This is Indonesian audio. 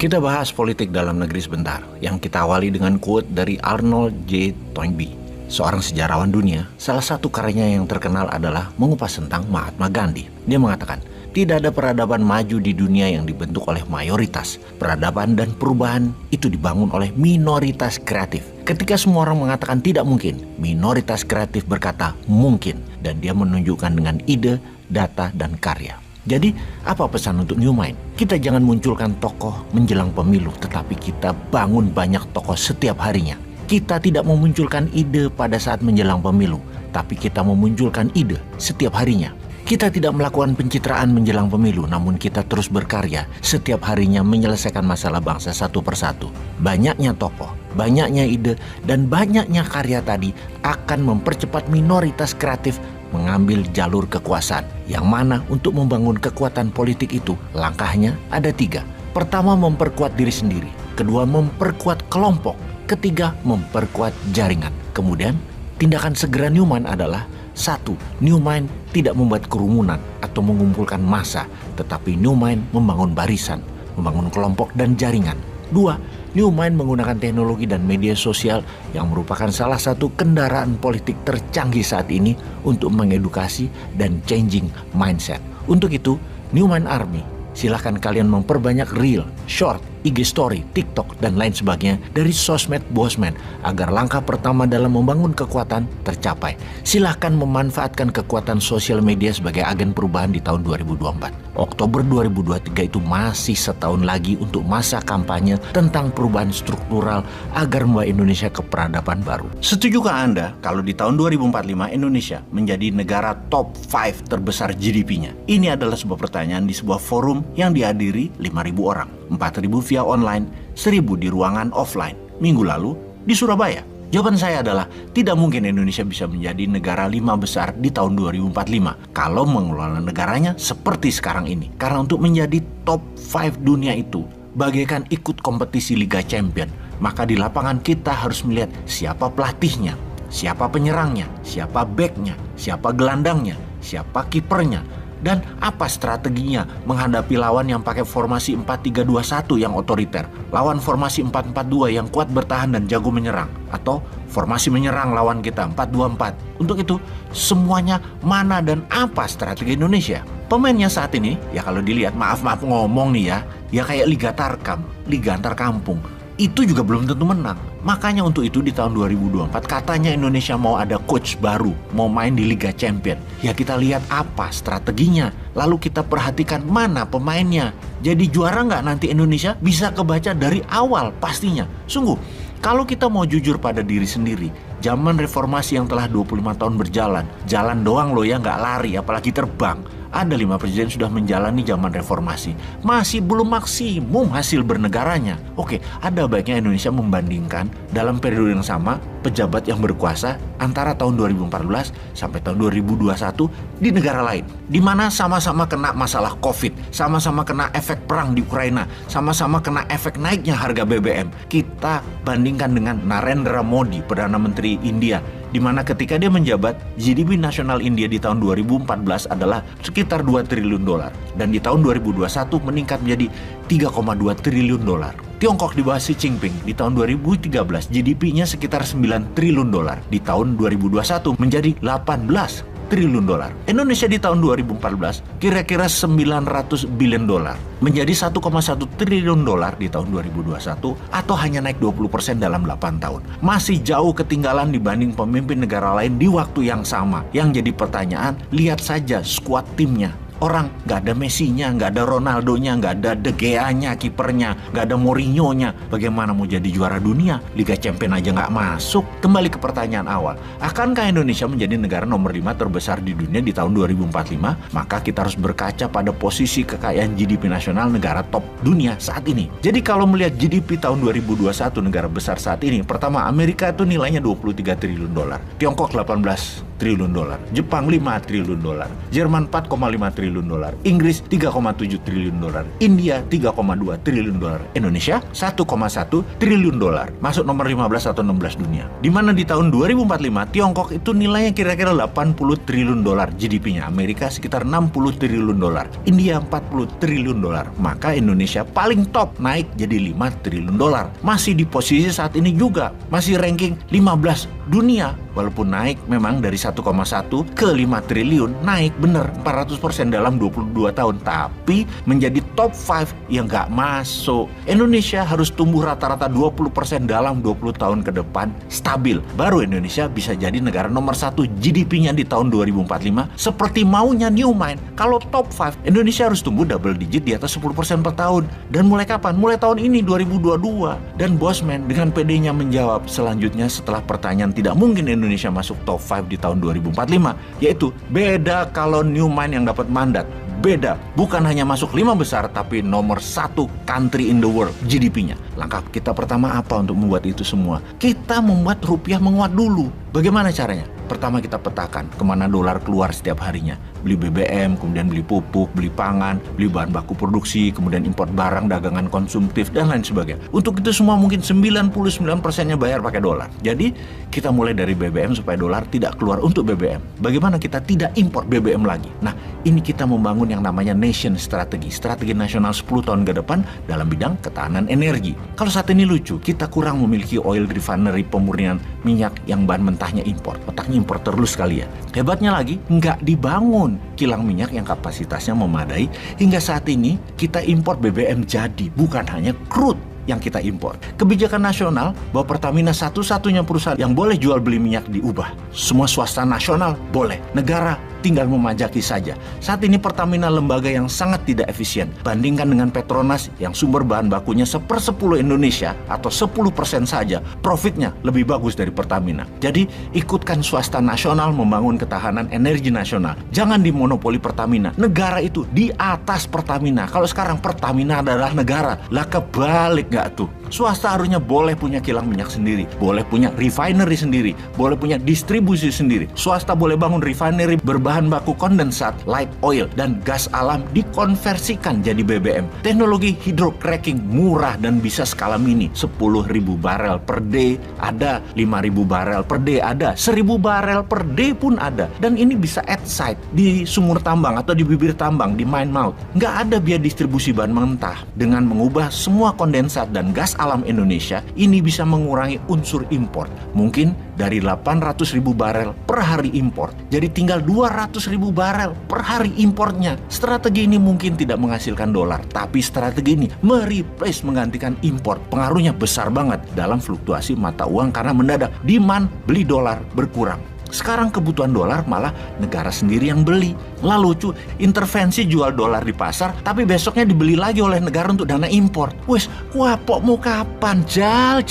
Kita bahas politik dalam negeri sebentar, yang kita awali dengan quote dari Arnold J. Toynbee, seorang sejarawan dunia. Salah satu karyanya yang terkenal adalah mengupas tentang Mahatma Gandhi. Dia mengatakan, tidak ada peradaban maju di dunia yang dibentuk oleh mayoritas. Peradaban dan perubahan itu dibangun oleh minoritas kreatif. Ketika semua orang mengatakan tidak mungkin, minoritas kreatif berkata mungkin. Dan dia menunjukkan dengan ide, data, dan karya. Jadi, apa pesan untuk New Mind? Kita jangan munculkan tokoh menjelang pemilu, tetapi kita bangun banyak tokoh setiap harinya. Kita tidak memunculkan ide pada saat menjelang pemilu, tapi kita memunculkan ide setiap harinya. Kita tidak melakukan pencitraan menjelang pemilu, namun kita terus berkarya setiap harinya menyelesaikan masalah bangsa satu persatu. Banyaknya tokoh, banyaknya ide, dan banyaknya karya tadi akan mempercepat minoritas kreatif mengambil jalur kekuasaan. Yang mana untuk membangun kekuatan politik itu, langkahnya ada 3. Pertama, memperkuat diri sendiri. Kedua, memperkuat kelompok. Ketiga, memperkuat jaringan. Kemudian, tindakan segera New Mind adalah 1. New Mind tidak membuat kerumunan atau mengumpulkan massa, tetapi New Mind membangun barisan, membangun kelompok dan jaringan. 2. New Mind menggunakan teknologi dan media sosial yang merupakan salah satu kendaraan politik tercanggih saat ini untuk mengedukasi dan changing mindset. Untuk itu, New Mind Army, silahkan kalian memperbanyak reel, short, IG story, TikTok, dan lain sebagainya dari sosmed Bosman agar langkah pertama dalam membangun kekuatan tercapai. Silahkan memanfaatkan kekuatan sosial media sebagai agen perubahan di tahun 2024. Oktober 2023 itu masih setahun lagi untuk masa kampanye tentang perubahan struktural agar membawa Indonesia ke peradaban baru. Setujukah Anda kalau di tahun 2045 Indonesia menjadi negara top 5 terbesar GDP-nya? Ini adalah sebuah pertanyaan di sebuah forum yang dihadiri 5.000 orang. 4.000 via online, 1.000 di ruangan offline. Minggu lalu di Surabaya. Jawaban saya adalah tidak mungkin Indonesia bisa menjadi negara 5 besar di tahun 2045 kalau mengelola negaranya seperti sekarang ini. Karena untuk menjadi top 5 dunia itu bagaikan ikut kompetisi Liga Champion. Maka di lapangan kita harus melihat siapa pelatihnya, siapa penyerangnya, siapa backnya, siapa gelandangnya, siapa kipernya, dan apa strateginya menghadapi lawan yang pakai formasi 4-3-2-1 yang otoriter, lawan formasi 4-4-2 yang kuat bertahan dan jago menyerang, atau formasi menyerang lawan kita 4-2-4. Untuk itu, semuanya mana dan apa strategi Indonesia? Pemainnya saat ini, ya kalau dilihat, maaf ngomong nih ya kayak Liga Tarkam, Liga Antar Kampung. Itu juga belum tentu menang. Makanya untuk itu di tahun 2024 katanya Indonesia mau ada coach baru, mau main di Liga Champion. Ya kita lihat apa strateginya, lalu kita perhatikan mana pemainnya. Jadi juara nggak nanti Indonesia bisa kebaca dari awal pastinya. Sungguh, kalau kita mau jujur pada diri sendiri, zaman reformasi yang telah 25 tahun berjalan, jalan doang loh ya, nggak lari apalagi terbang. Ada 5 presiden sudah menjalani zaman reformasi. Masih belum maksimum hasil bernegaranya. Oke, ada baiknya Indonesia membandingkan dalam periode yang sama pejabat yang berkuasa antara tahun 2014 sampai tahun 2021 di negara lain. Di mana sama-sama kena masalah COVID, sama-sama kena efek perang di Ukraina, sama-sama kena efek naiknya harga BBM. Kita bandingkan dengan Narendra Modi, Perdana Menteri India, di mana ketika dia menjabat, GDP nasional India di tahun 2014 adalah sekitar 2 triliun dolar. Dan di tahun 2021 meningkat menjadi 3,2 triliun dolar. Tiongkok di bawah Xi Jinping di tahun 2013 GDP-nya sekitar 9 triliun dolar. Di tahun 2021 menjadi 18 triliun dolar. Indonesia di tahun 2014 kira-kira 900 billion dolar. Menjadi 1,1 triliun dolar di tahun 2021 atau hanya naik 20% dalam 8 tahun. Masih jauh ketinggalan dibanding pemimpin negara lain di waktu yang sama. Yang jadi pertanyaan, lihat saja skuad timnya. Orang gak ada Messi-nya, gak ada Ronaldo-nya, gak ada De Gea-nya, kipernya, gak ada Mourinho-nya. Bagaimana mau jadi juara dunia? Liga Champion aja gak masuk. Kembali ke pertanyaan awal. Akankah Indonesia menjadi negara nomor 5 terbesar di dunia di tahun 2045? Maka kita harus berkaca pada posisi kekayaan GDP nasional negara top dunia saat ini. Jadi kalau melihat GDP tahun 2021 negara besar saat ini, pertama Amerika itu nilainya 23 triliun dolar. Tiongkok 18 triliun dolar, Jepang 5 triliun dolar, Jerman 4,5 triliun dolar, Inggris 3,7 triliun dolar, India 3,2 triliun dolar, Indonesia 1,1 triliun dolar. Masuk nomor 15 atau 16 dunia. Di mana di tahun 2045 Tiongkok itu nilainya kira-kira 80 triliun dolar GDP-nya, Amerika sekitar 60 triliun dolar, India 40 triliun dolar. Maka Indonesia paling top, naik jadi 5 triliun dolar. Masih di posisi saat ini juga, masih ranking 15 dunia. Walaupun naik memang dari 1,1 ke 5 triliun, naik bener 400% dalam 22 tahun. Tapi menjadi top 5 yang gak masuk. Indonesia harus tumbuh rata-rata 20% dalam 20 tahun ke depan, stabil. Baru Indonesia bisa jadi negara nomor 1 GDP-nya di tahun 2045 seperti maunya Newmind. Kalau top 5, Indonesia harus tumbuh double digit di atas 10% per tahun. Dan mulai kapan? Mulai tahun ini 2022. Dan Bosman dengan PD-nya menjawab selanjutnya setelah pertanyaan tidak mungkin Indonesia masuk top 5 di tahun 2045, yaitu beda kalau Newmind yang dapat mandat. Beda, bukan hanya masuk 5 besar, tapi nomor 1 country in the world GDP-nya. Langkah kita pertama apa untuk membuat itu semua? Kita membuat rupiah menguat dulu. Bagaimana caranya? Pertama kita petakan kemana dolar keluar setiap harinya. Beli BBM, kemudian beli pupuk, beli pangan, beli bahan baku produksi, kemudian import barang, dagangan konsumtif, dan lain sebagainya. Untuk itu semua mungkin 99%-nya bayar pakai dolar. Jadi kita mulai dari BBM supaya dolar tidak keluar untuk BBM. Bagaimana kita tidak import BBM lagi? Nah, ini kita membangun yang namanya nation strategi. Strategi nasional 10 tahun ke depan dalam bidang ketahanan energi. Kalau saat ini lucu, kita kurang memiliki oil refinery pemurnian minyak yang bahan mentahnya impor. Otaknya impor terus kali ya. Hebatnya lagi, nggak dibangun kilang minyak yang kapasitasnya memadai. Hingga saat ini kita impor BBM jadi, bukan hanya crude yang kita impor. Kebijakan nasional bahwa Pertamina satu-satunya perusahaan yang boleh jual beli minyak diubah. Semua swasta nasional boleh. Negara tinggal memajaki saja. Saat ini Pertamina lembaga yang sangat tidak efisien. Bandingkan dengan Petronas yang sumber bahan bakunya 1/10 Indonesia atau 10% saja. Profitnya lebih bagus dari Pertamina. Jadi ikutkan swasta nasional membangun ketahanan energi nasional. Jangan dimonopoli Pertamina. Negara itu di atas Pertamina. Kalau sekarang Pertamina adalah negara. Lah kebalik gak tuh? Swasta harusnya boleh punya kilang minyak sendiri, boleh punya refinery sendiri, boleh punya distribusi sendiri. Swasta boleh bangun refinery berbahan baku kondensat, light oil, dan gas alam dikonversikan jadi BBM. Teknologi hydrocracking murah dan bisa skala mini. 10.000 barel per day ada, 5.000 barel per day ada, 1.000 barel per day pun ada. Dan ini bisa at site, di sumur tambang atau di bibir tambang, di mine mouth. Nggak ada biaya distribusi bahan mentah. Dengan mengubah semua kondensat dan gas alam Indonesia, ini bisa mengurangi unsur impor. Mungkin dari 800.000 barel per hari impor, jadi tinggal 200.000 barel per hari importnya. Strategi ini mungkin tidak menghasilkan dolar, tapi strategi ini mereplace, menggantikan impor. Pengaruhnya besar banget dalam fluktuasi mata uang karena mendadak demand beli dolar berkurang. Sekarang kebutuhan dolar malah negara sendiri yang beli. Lalu lucu, intervensi jual dolar di pasar, tapi besoknya dibeli lagi oleh negara untuk dana impor. Wes, wapok mau kapan? Jal.